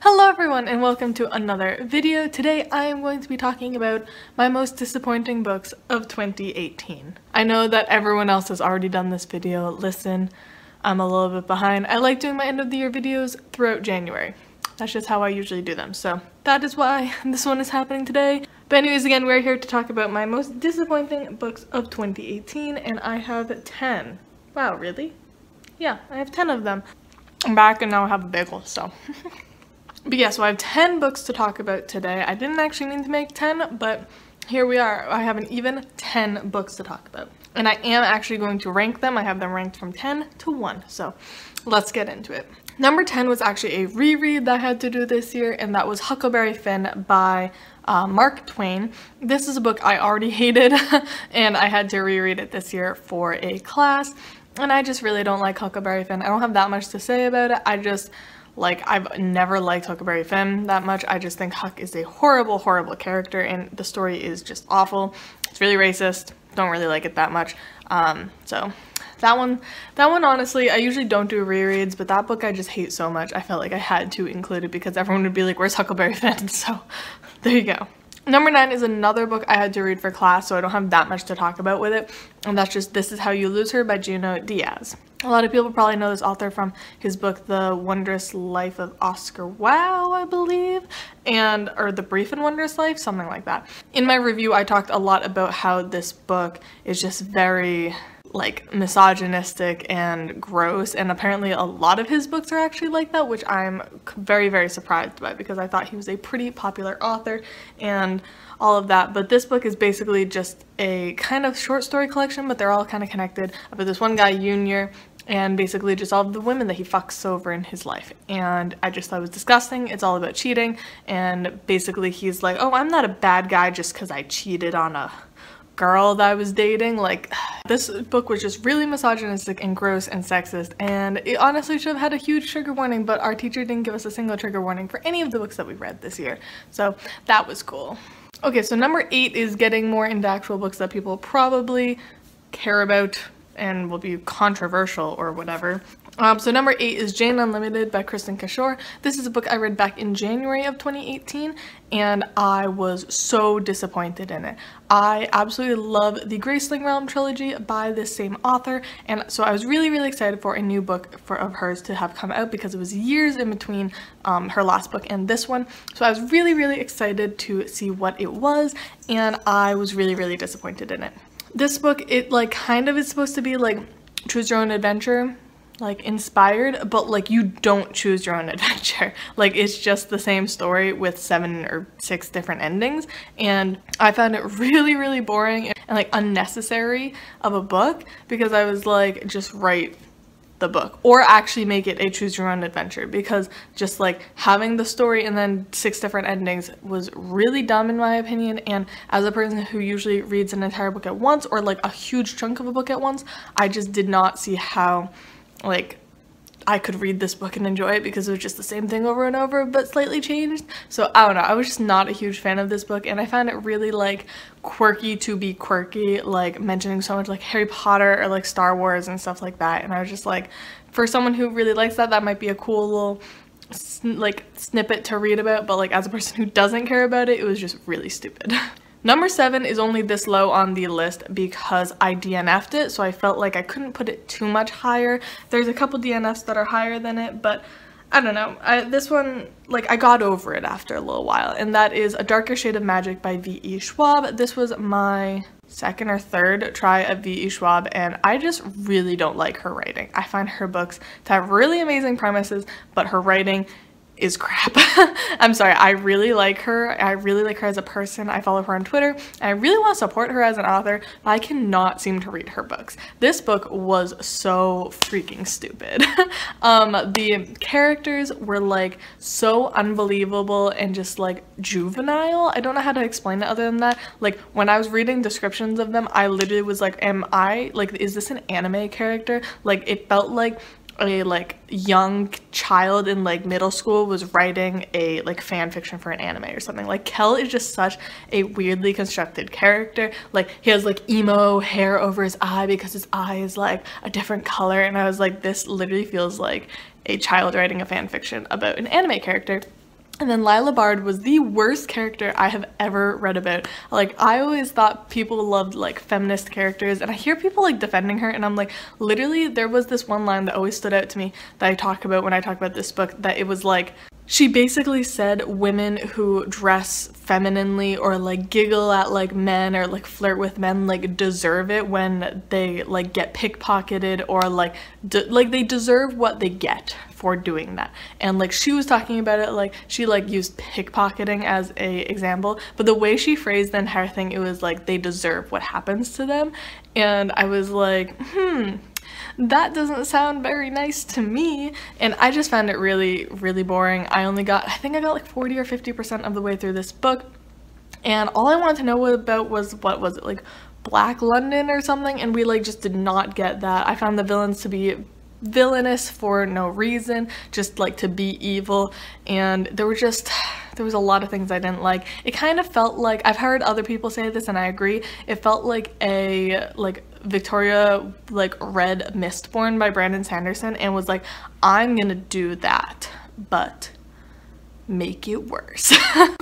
Hello everyone and welcome to another video. Today I am going to be talking about my most disappointing books of 2018. I know that everyone else has already done this video. Listen, I'm a little bit behind. I like doing my end of the year videos throughout January. That's just how I usually do them. So that is why this one is happening today. But anyways, again, we're here to talk about my most disappointing books of 2018 and I have 10. Wow, really? Yeah, I have 10 of them. I'm back and now I have a bagel, so. But yeah, so I have 10 books to talk about today. I didn't actually mean to make 10, but here we are. I have an even 10 books to talk about. And I am actually going to rank them. I have them ranked from 10 to 1. So let's get into it. Number 10 was actually a reread that I had to do this year, and that was Huckleberry Finn by Mark Twain. This is a book I already hated, and I had to reread it this year for a class. And I just really don't like Huckleberry Finn. I don't have that much to say about it. I've never liked Huckleberry Finn that much. I just think Huck is a horrible, horrible character and the story is just awful. It's really racist. Don't really like it that much. So that one honestly, I usually don't do rereads, but that book I just hate so much. I felt like I had to include it because everyone would be like, where's Huckleberry Finn? So there you go. Number 9 is another book I had to read for class, so I don't have that much to talk about with it. And that's just This Is How You Lose Her by Junot Diaz. A lot of people probably know this author from his book, The Wondrous Life of Oscar Wilde, I believe, or The Brief and Wondrous Life, something like that. In my review, I talked a lot about how this book is just very misogynistic and gross, and apparently a lot of his books are actually like that, which I'm very, very surprised by because I thought he was a pretty popular author and all of that. But this book is basically just a kind of short story collection, but they're all kind of connected about this one guy, Junior, and basically just all of the women that he fucks over in his life. And I just thought it was disgusting. It's all about cheating, and basically he's like, oh, I'm not a bad guy just because I cheated on a girl that I was dating. This book was just really misogynistic and gross and sexist, and it honestly should have had a huge trigger warning, but our teacher didn't give us a single trigger warning for any of the books that we read this year, so that was cool. Okay, so number 8 is getting more into actual books that people probably care about and will be controversial or whatever. So number 8 is Jane Unlimited by Kristen Kishore. This is a book I read back in January of 2018 and I was so disappointed in it. I absolutely love the Graceling Realm trilogy by this same author, and so I was really, really excited for a new book of hers to have come out because it was years in between her last book and this one. So I was really, really excited to see what it was, and I was really, really disappointed in it. This book, it kind of is supposed to be choose your own adventure, inspired, but you don't choose your own adventure. It's just the same story with 7 or 6 different endings, and I found it really, really boring and unnecessary of a book because I was like, just write the book or actually make it a choose your own adventure, because just having the story and then 6 different endings was really dumb in my opinion. And as a person who usually reads an entire book at once or a huge chunk of a book at once, I just did not see how I could read this book and enjoy it because it was just the same thing over and over but slightly changed. So I don't know, I was just not a huge fan of this book, and I found it really quirky to be quirky, mentioning so much Harry Potter or Star Wars and stuff like that, and I was just for someone who really likes that might be a cool little snippet to read about, but as a person who doesn't care about it, it was just really stupid. Number 7 is only this low on the list because I DNF'd it, so I felt like I couldn't put it too much higher. There's a couple DNFs that are higher than it, but I don't know. This one, I got over it after a little while, and that is A Darker Shade of Magic by V.E. Schwab. This was my 2nd or 3rd try of V.E. Schwab, and I just really don't like her writing. I find her books to have really amazing premises, but her writing is crap. I'm sorry, I really like her. I really like her as a person. I follow her on Twitter, and I really want to support her as an author, but I cannot seem to read her books. This book was so freaking stupid. The characters were so unbelievable and just juvenile. I don't know how to explain it other than that. When I was reading descriptions of them, I literally was like, is this an anime character? It felt like a young child in middle school was writing a fan fiction for an anime or something. Kel is just such a weirdly constructed character. He has emo hair over his eye because his eye is a different color, and I was like, this literally feels like a child writing a fan fiction about an anime character. And then Lila Bard was the worst character I have ever read about. Like, I always thought people loved like feminist characters, and I hear people like defending her, and I'm like, literally there was this one line that always stood out to me that I talk about when I talk about this book, that it was like, she basically said women who dress femininely or like giggle at like men or like flirt with men like deserve it when they like get pickpocketed, or like they deserve what they get for doing that. And like she was talking about it like she like used pickpocketing as a example, but the way she phrased the entire thing, it was like they deserve what happens to them. And I was like, that doesn't sound very nice to me, and I just found it really, really boring. I think I got like 40 or 50% of the way through this book, and all I wanted to know about was, what was it, like Black London or something, and we like just did not get that. I found the villains to be villainous for no reason, just like to be evil, and there was a lot of things I didn't like. It kind of felt like, I've heard other people say this and I agree, it felt like a Victoria like read Mistborn by Brandon Sanderson and was like, I'm gonna do that, but make it worse.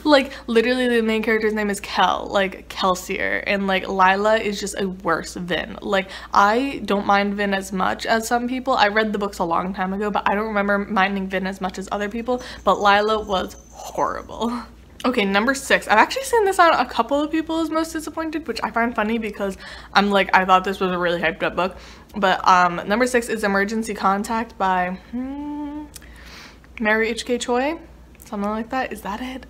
Like literally the main character's name is Kel, like Kelsier, and like Lila is just a worse Vin. Like I don't mind Vin as much as some people. I read the books a long time ago, but I don't remember minding Vin as much as other people, but Lila was horrible. Okay, number 6. I've actually seen this on a couple of people's most disappointed, which I find funny because I'm like, I thought this was a really hyped up book. But number 6 is Emergency Contact by Mary H.K. Choi. Something like that. Is that it?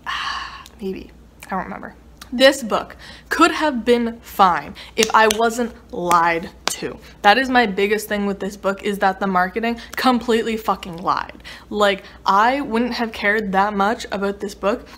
Maybe. I don't remember. This book could have been fine if I wasn't lied to. That is my biggest thing with this book, is that the marketing completely fucking lied. Like, I wouldn't have cared that much about this book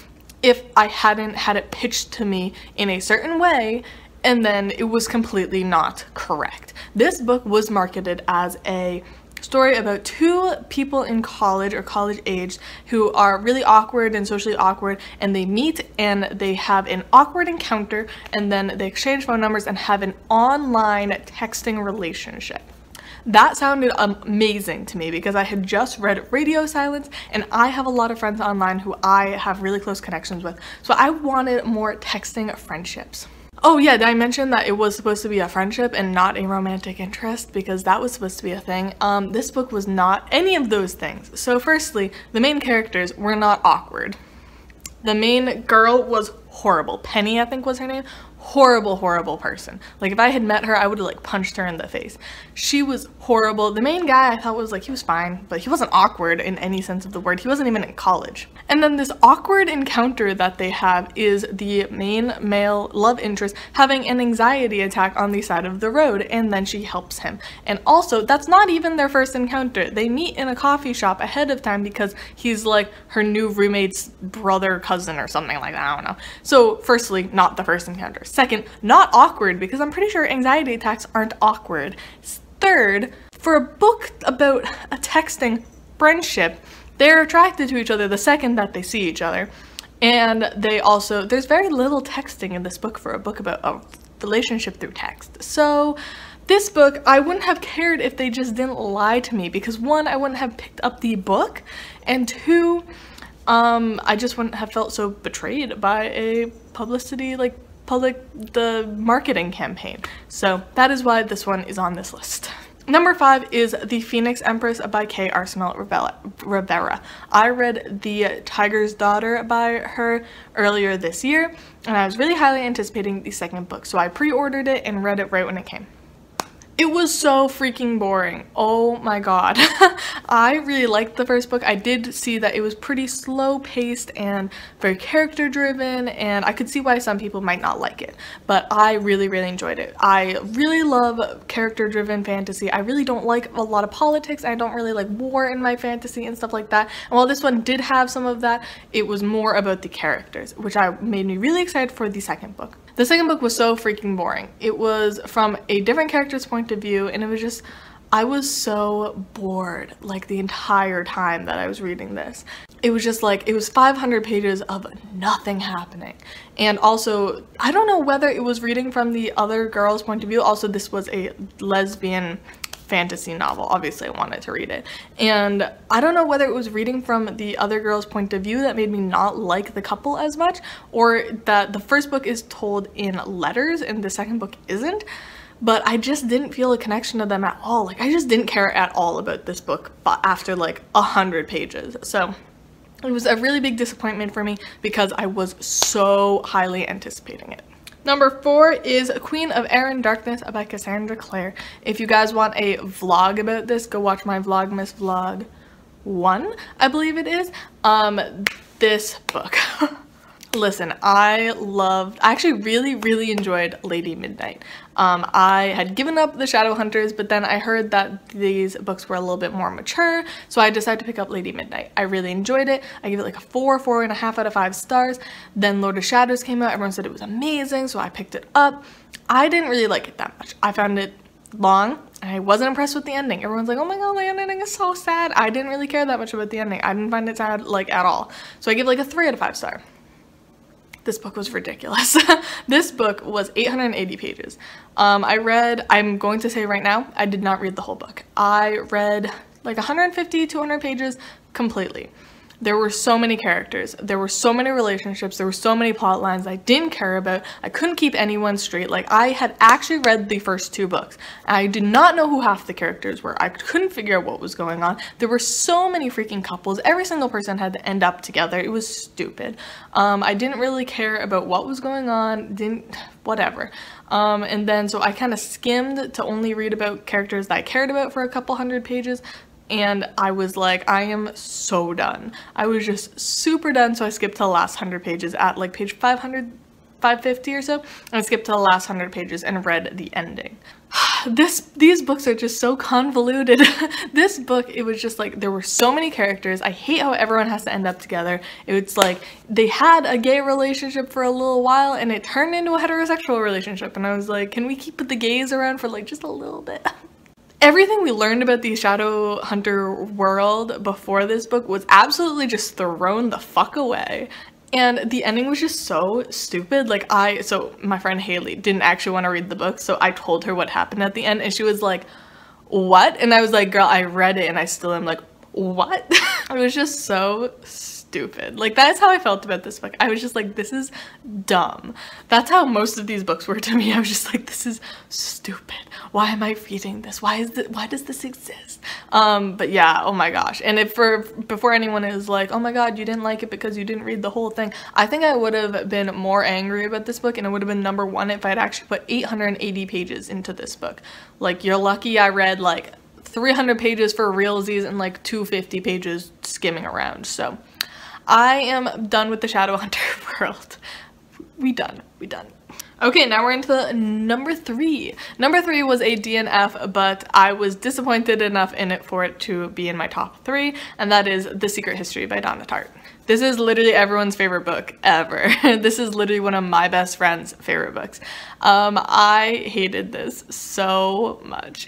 if I hadn't had it pitched to me in a certain way and then it was completely not correct. This book was marketed as a story about 2 people in college or college age who are really awkward and socially awkward, and they meet and they have an awkward encounter, and then they exchange phone numbers and have an online texting relationship. That sounded amazing to me because I had just read Radio Silence, and I have a lot of friends online who I have really close connections with, so I wanted more texting friendships. Oh yeah, did I mention that it was supposed to be a friendship and not a romantic interest? Because that was supposed to be a thing. This book was not any of those things. So firstly, the main characters were not awkward. The main girl was horrible. Penny, I think was her name. Horrible, horrible person. Like, if I had met her, I would have like punched her in the face. She was horrible. The main guy I thought was like, he was fine, but he wasn't awkward in any sense of the word. He wasn't even in college. And then this awkward encounter that they have is the main male love interest having an anxiety attack on the side of the road, and then she helps him. And also, that's not even their first encounter. They meet in a coffee shop ahead of time because he's like her new roommate's brother, cousin, or something like that. I don't know. So firstly, not the first encounter. Second, not awkward, because I'm pretty sure anxiety attacks aren't awkward. Third, for a book about a texting friendship, they're attracted to each other the second that they see each other. And they also, there's very little texting in this book for a book about a relationship through text. So this book, I wouldn't have cared if they just didn't lie to me, because 1, I wouldn't have picked up the book, and 2, I just wouldn't have felt so betrayed by a the marketing campaign. So that is why this one is on this list. Number 5 is The Phoenix Empress by K. Arsenal Rivera. I read The Tiger's Daughter by her earlier this year, and I was really highly anticipating the second book, so I pre-ordered it and read it right when it came. It was so freaking boring. Oh my god. I really liked the first book. I did see that it was pretty slow paced and very character driven, and I could see why some people might not like it, but I really, really enjoyed it. I really love character driven fantasy. I really don't like a lot of politics. I don't really like war in my fantasy and stuff like that. And while this one did have some of that, it was more about the characters, which made me really excited for the second book. The second book was so freaking boring. It was from a different character's point of view, and it was just, I was so bored like the entire time that I was reading this. It was just like, it was 500 pages of nothing happening. And also, I don't know whether it was reading from the other girl's point of view. Also, this was a lesbian fantasy novel. Obviously I wanted to read it, and I don't know whether it was reading from the other girl's point of view that made me not like the couple as much, or that the first book is told in letters and the second book isn't, but I just didn't feel a connection to them at all. Like I just didn't care at all about this book after like 100 pages. So it was a really big disappointment for me because I was so highly anticipating it. Number 4 is Queen of Air and Darkness by Cassandra Clare. If you guys want a vlog about this, go watch my Vlogmas Vlog 1, I believe it is. This book. Listen, I actually really enjoyed Lady Midnight. I had given up the Shadowhunters, but then I heard that these books were a little bit more mature, so I decided to pick up Lady Midnight. I really enjoyed it. I gave it like a 4.5 out of 5 stars. Then Lord of Shadows came out. Everyone said it was amazing, so I picked it up. I didn't really like it that much. I found it long. I wasn't impressed with the ending. Everyone's like, oh my god, the ending is so sad. I didn't really care that much about the ending. I didn't find it sad like at all. So I gave like a 3 out of 5 stars. This book was ridiculous. This book was 880 pages. I'm going to say right now, I did not read the whole book. I read like 150, 200 pages completely. There were so many characters, there were so many relationships, there were so many plot lines I didn't care about. I couldn't keep anyone straight. Like, I had actually read the first 2 books. I did not know who half the characters were. I couldn't figure out what was going on. There were so many freaking couples. Every single person had to end up together. It was stupid. I didn't really care about what was going on, whatever. And then so I kind of skimmed to only read about characters that I cared about for a couple hundred pages. And I was like, I am so done. I was just super done, so I skipped to the last 100 pages at like page 500, 550 or so. And I skipped to the last 100 pages and read the ending. These books are just so convoluted. This book, it was just like, there were so many characters. I hate how everyone has to end up together. It's like, they had a gay relationship for a little while and it turned into a heterosexual relationship. And I was like, can we keep the gays around for like just a little bit? Everything we learned about the Shadowhunter world before this book was absolutely just thrown the fuck away. And the ending was just so stupid. Like, so my friend Haley didn't actually want to read the book, so I told her what happened at the end, and she was like, what? And I was like, girl, I read it, and I still am like, what? It was just so stupid. Like, that's how I felt about this book. I was just like, this is dumb. That's how most of these books were to me. I was just like, this is stupid. Why am I reading this? Why does this exist? But yeah, oh my gosh. And before anyone is like, oh my god, you didn't like it because you didn't read the whole thing, I think I would have been more angry about this book, and it would have been number 1 if I had actually put 880 pages into this book. Like, you're lucky I read like 300 pages for realsies and like 250 pages skimming around. So I am done with the Shadowhunter world. We done. Okay, now we're into number 3. Number 3 was a DNF, but I was disappointed enough in it for it to be in my top 3, and that is The Secret History by Donna Tartt. This is literally everyone's favorite book ever. This is literally one of my best friend's favorite books. I hated this so much.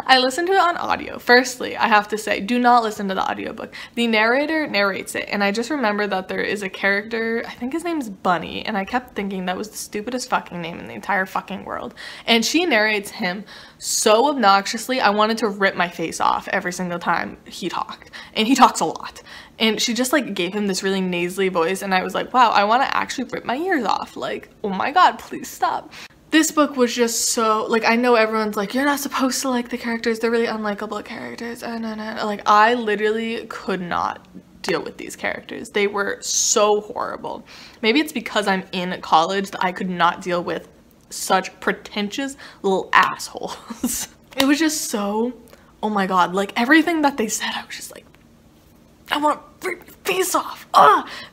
I listened to it on audio. Firstly, I have to say, do not listen to the audiobook. The narrator narrates it, and I just remember that there is a character, I think his name's Bunny, and I kept thinking that was the stupidest fucking name in the entire fucking world. And she narrates him so obnoxiously, I wanted to rip my face off every single time he talked. And he talks a lot. And she just like gave him this really nasally voice, and I was like, wow, I want to actually rip my ears off. Like, oh my god, please stop. This book was just so, like, I know everyone's like, you're not supposed to like the characters, they're really unlikable characters. Like, I literally could not deal with these characters. They were so horrible. Maybe it's because I'm in college that I could not deal with such pretentious little assholes. It was just so, oh my god, like everything that they said, I was just like, I want to rip your face off.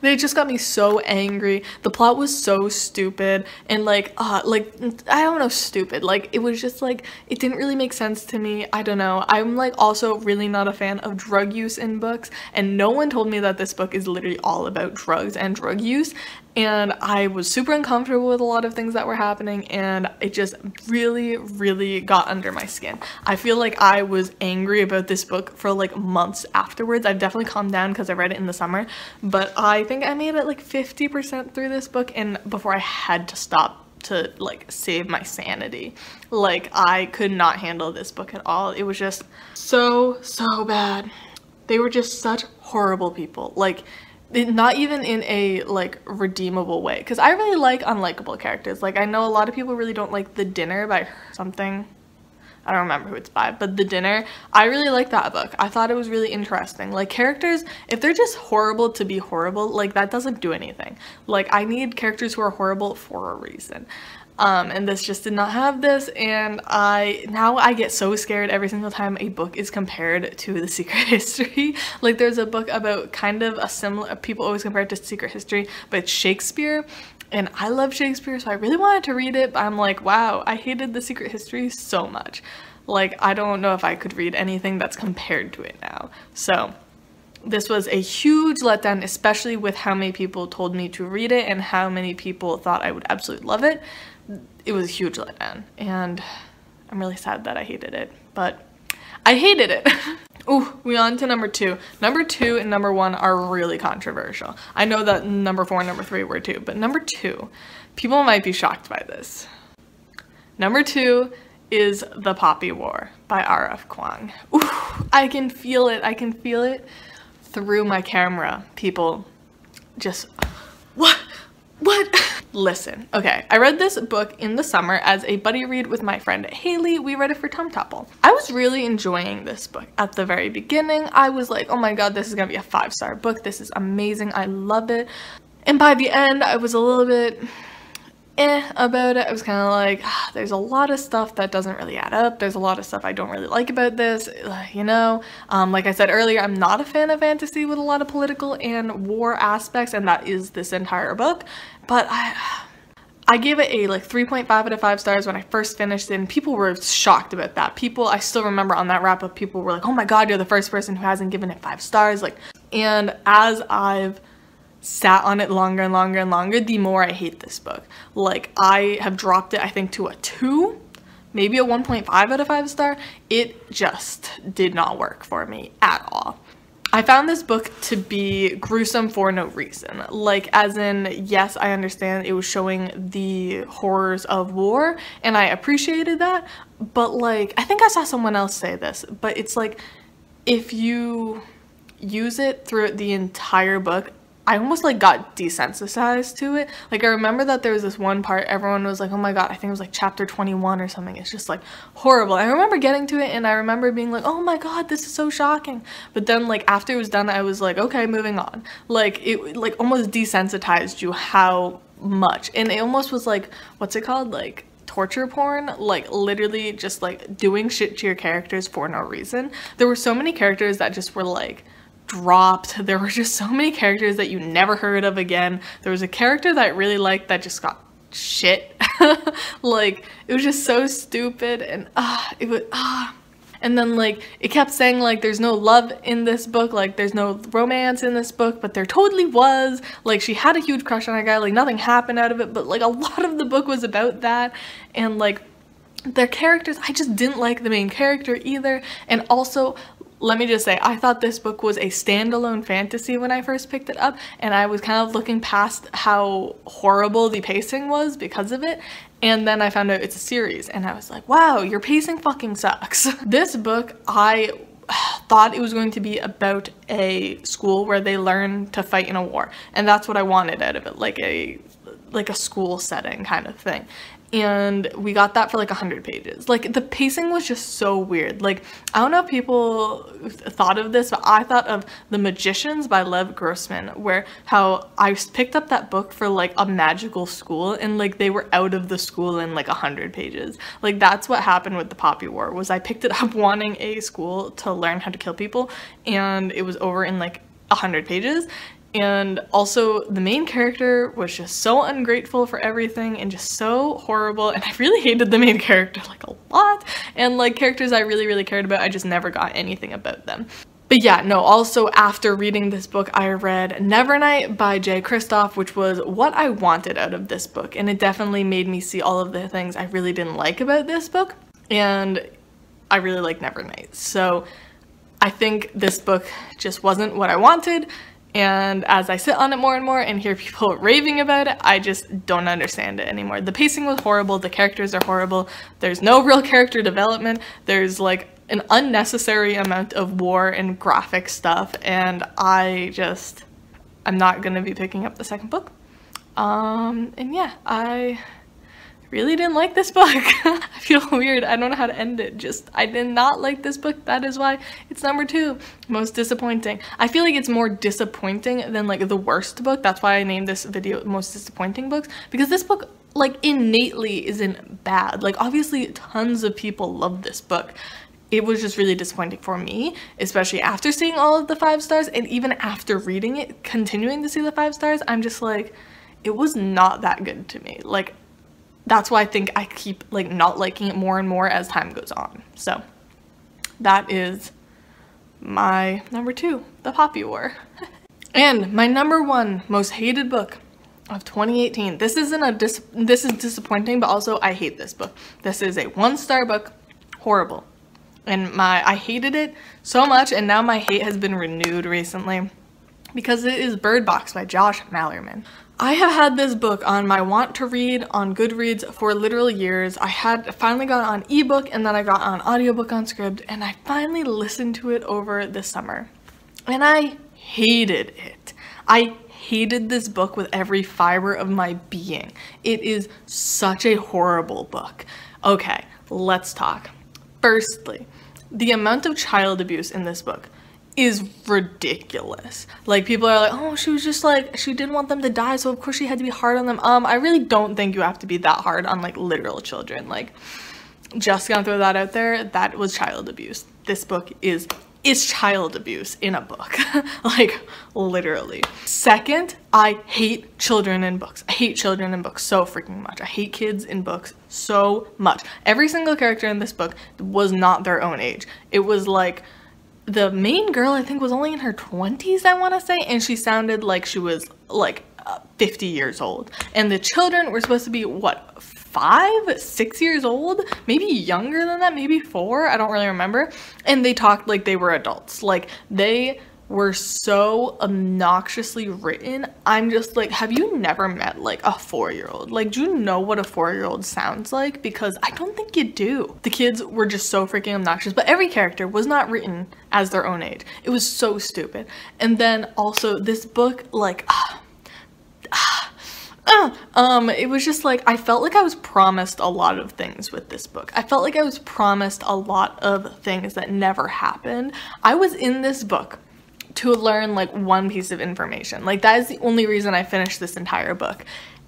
They just got me so angry. The plot was so stupid, and like I don't know, stupid. Like, it was just like, it didn't really make sense to me. I don't know. I'm like also really not a fan of drug use in books, and no one told me that this book is literally all about drugs and drug use. And I was super uncomfortable with a lot of things that were happening, and it just really got under my skin. I feel like I was angry about this book for like months afterwards. I've definitely calmed down because I read it in the summer, but I think I made it like 50% through this book and before I had to stop to like save my sanity. Like, I could not handle this book at all. It was just so bad. They were just such horrible people. Like, not even in a like redeemable way, because I really like unlikable characters. Like, I know a lot of people really don't like The Dinner by something, I don't remember who it's by, but The Dinner, I really like that book. I thought it was really interesting. Like, characters, if they're just horrible to be horrible, like, that doesn't do anything. Like, I need characters who are horrible for a reason. And this just did not have this, and now I get so scared every single time a book is compared to The Secret History. Like, there's a book about kind of a similar, people always compare it to Secret History, but it's Shakespeare, and I love Shakespeare, so I really wanted to read it, but I'm like, wow, I hated The Secret History so much. Like, I don't know if I could read anything that's compared to it now. So this was a huge letdown, especially with how many people told me to read it and how many people thought I would absolutely love it. It was a huge letdown, and I'm really sad that I hated it, but I hated it. Ooh, we on to number 2. Number 2 and number 1 are really controversial. I know that number 4 and number 3 were too, but number 2, people might be shocked by this. Number 2 is The Poppy War by R.F. Kuang. Ooh, I can feel it. I can feel it through my camera. People just, what? Listen, okay, I read this book in the summer as a buddy read with my friend Haley. We read it for Tum Tupple. I was really enjoying this book at the very beginning. I was like, oh my god, this is gonna be a 5-star book. This is amazing. I love it. And by the end, I was a little bit about it. I was kind of like, there's a lot of stuff that doesn't really add up. There's a lot of stuff I don't really like about this, you know. Like I said earlier, I'm not a fan of fantasy with a lot of political and war aspects, and that is this entire book. But I gave it a like 3.5 out of 5 stars when I first finished it, and people were shocked about that. People, I still remember on that wrap up, people were like, oh my god, you're the first person who hasn't given it 5 stars. Like, and as I've sat on it longer and longer and longer, the more I hate this book. Like, I have dropped it, I think, to a 2, maybe a 1.5 out of 5 star. It just did not work for me at all. I found this book to be gruesome for no reason. Like, as in, yes, I understand it was showing the horrors of war, and I appreciated that, but like, I think I saw someone else say this, but it's like, if you use it throughout the entire book, I almost like got desensitized to it. Like, I remember that there was this one part everyone was like, oh my god, I think it was like chapter 21 or something. It's just like horrible. I remember getting to it and I remember being like, oh my god, this is so shocking. But then like after it was done, I was like, okay, moving on. Like, it like almost desensitized you how much. And it almost was like, what's it called? Like torture porn, like literally just like doing shit to your characters for no reason. There were so many characters that just were like dropped. There were just so many characters that you never heard of again. There was a character that I really liked that just got shit. Like, it was just so stupid, and and then like it kept saying like there's no love in this book, like there's no romance in this book, but there totally was. Like, she had a huge crush on a guy, like nothing happened out of it, but like a lot of the book was about that. And like their characters, I just didn't like the main character either. And also, let me just say, I thought this book was a standalone fantasy when I first picked it up, and I was kind of looking past how horrible the pacing was because of it, and then I found out it's a series, and I was like, wow, your pacing fucking sucks. This book, I thought it was going to be about a school where they learn to fight in a war, and that's what I wanted out of it, like a school setting kind of thing. And we got that for like 100 pages. Like, the pacing was just so weird. Like, I don't know if people thought of this, but I thought of The Magicians by Lev Grossman, where how I picked up that book for like a magical school, and like they were out of the school in like 100 pages. Like, that's what happened with The Poppy War, was I picked it up wanting a school to learn how to kill people, and it was over in like 100 pages. And also, the main character was just so ungrateful for everything and just so horrible, and I really hated the main character like a lot, and like characters I really cared about, I just never got anything about them. But yeah, no, also after reading this book, I read Nevernight by J. Kristoff, which was what I wanted out of this book, and it definitely made me see all of the things I really didn't like about this book, and I really like Nevernight. So I think this book just wasn't what I wanted, And as I sit on it more and more and hear people raving about it, I just don't understand it anymore. The pacing was horrible, the characters are horrible, there's no real character development, there's like an unnecessary amount of war and graphic stuff, and I'm not gonna be picking up the second book. And yeah, I really didn't like this book. I feel weird. I don't know how to end it. I did not like this book. That is why it's number 2. Most disappointing. I feel like it's more disappointing than like the worst book. That's why I named this video most disappointing books, because this book like innately isn't bad. Like obviously tons of people love this book. It was just really disappointing for me, especially after seeing all of the 5 stars, and even after reading it, continuing to see the 5 stars, I'm just like, it was not that good to me. Like, that's why I think I keep like not liking it more and more as time goes on. So that is my number 2, The Poppy War. And my number 1 most hated book of 2018. This is disappointing, but also I hate this book. This is a 1-star book, horrible. And I hated it so much, and now my hate has been renewed recently because it is Bird Box by Josh Malerman. I have had this book on my want to read on Goodreads for literal years. I had finally got on ebook, and then I got on audiobook on Scribd, and I finally listened to it over the summer. And I hated it. I hated this book with every fiber of my being. It is such a horrible book. Okay, let's talk. Firstly, the amount of child abuse in this book is ridiculous. Like, people are like, oh, she was just like, she didn't want them to die, so of course she had to be hard on them. I really don't think you have to be that hard on like literal children. Like, just gonna throw that out there. That was child abuse. This book is child abuse in a book. Like, literally. Second, I hate children in books. I hate children in books so freaking much. I hate kids in books so much. Every single character in this book was not their own age. It was like, the main girl, I think, was only in her 20s, I want to say, and she sounded like she was like 50 years old. And the children were supposed to be, what, 5, 6 years old? Maybe younger than that, maybe 4, I don't really remember. And they talked like they were adults. Like, they were so obnoxiously written. I'm just like, have you never met like a 4-year-old? Like, do you know what a 4-year-old sounds like? Because I don't think you do. The kids were just so freaking obnoxious, but every character was not written as their own age. It was so stupid. And then also this book, like, it was just like, I felt like I was promised a lot of things with this book. I felt like I was promised a lot of things that never happened. I was in this book to learn like one piece of information. Like, that is the only reason I finished this entire book.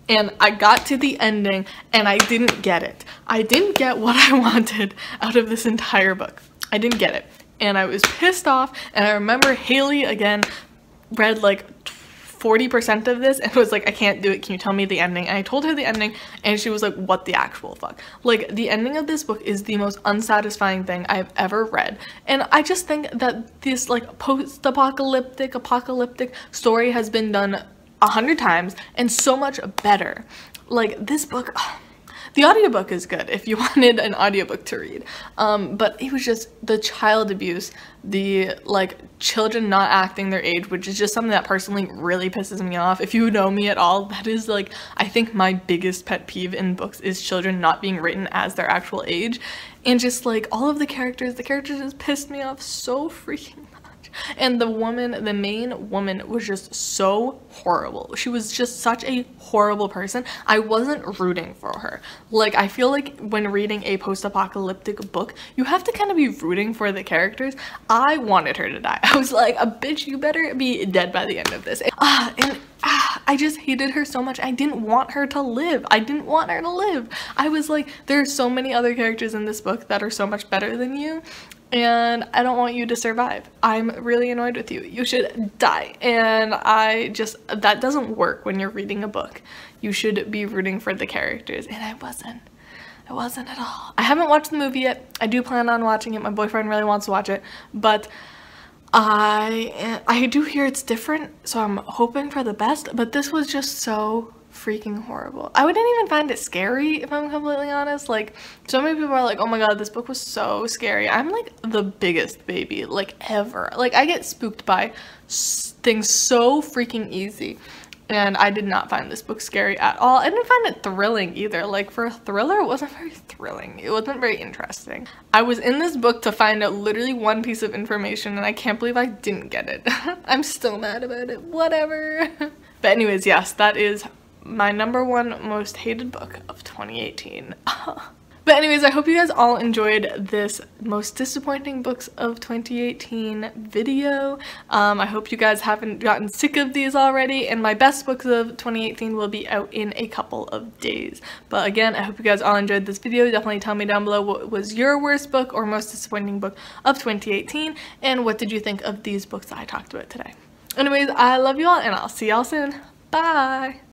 And I got to the ending and I didn't get it. I didn't get what I wanted out of this entire book. I didn't get it. And I was pissed off, and I remember Haley again read like 40% of this and was like, I can't do it, can you tell me the ending? And I told her the ending, and she was like, what the actual fuck? Like, the ending of this book is the most unsatisfying thing I've ever read. And I just think that this like post-apocalyptic story has been done 100 times and so much better. Like, this book, the audiobook is good if you wanted an audiobook to read, but it was just the child abuse, the like children not acting their age, which is just something that personally really pisses me off. If you know me at all, that is like, I think my biggest pet peeve in books is children not being written as their actual age. And just like all of the characters just pissed me off so freaking much. And the main woman was just so horrible. She was just such a horrible person. I wasn't rooting for her. Like, I feel like when reading a post-apocalyptic book, you have to kind of be rooting for the characters. I wanted her to die. I was like, a bitch, you better be dead by the end of this. I just hated her so much. I didn't want her to live. I didn't want her to live. I was like, there are so many other characters in this book that are so much better than you, and I don't want you to survive. I'm really annoyed with you. You should die. And that doesn't work when you're reading a book. You should be rooting for the characters, and I wasn't. I wasn't at all. I haven't watched the movie yet. I do plan on watching it. My boyfriend really wants to watch it, but I do hear it's different, so I'm hoping for the best. But this was just so freaking horrible. I wouldn't even find it scary if I'm completely honest. Like, so many people are like, oh my god, this book was so scary. I'm like the biggest baby like ever. Like, I get spooked by things so freaking easy, and I did not find this book scary at all. I didn't find it thrilling either. Like, for a thriller, it wasn't very thrilling. It wasn't very interesting. I was in this book to find out literally one piece of information, and I can't believe I didn't get it. I'm still mad about it. Whatever. But anyways, yes, that is my #1 most hated book of 2018. But anyways, I hope you guys all enjoyed this most disappointing books of 2018 video. I hope you guys haven't gotten sick of these already, and my best books of 2018 will be out in a couple of days. But again, I hope you guys all enjoyed this video. Definitely tell me down below what was your worst book or most disappointing book of 2018, and what did you think of these books that I talked about today. Anyways, I love you all, and I'll see y'all soon. Bye!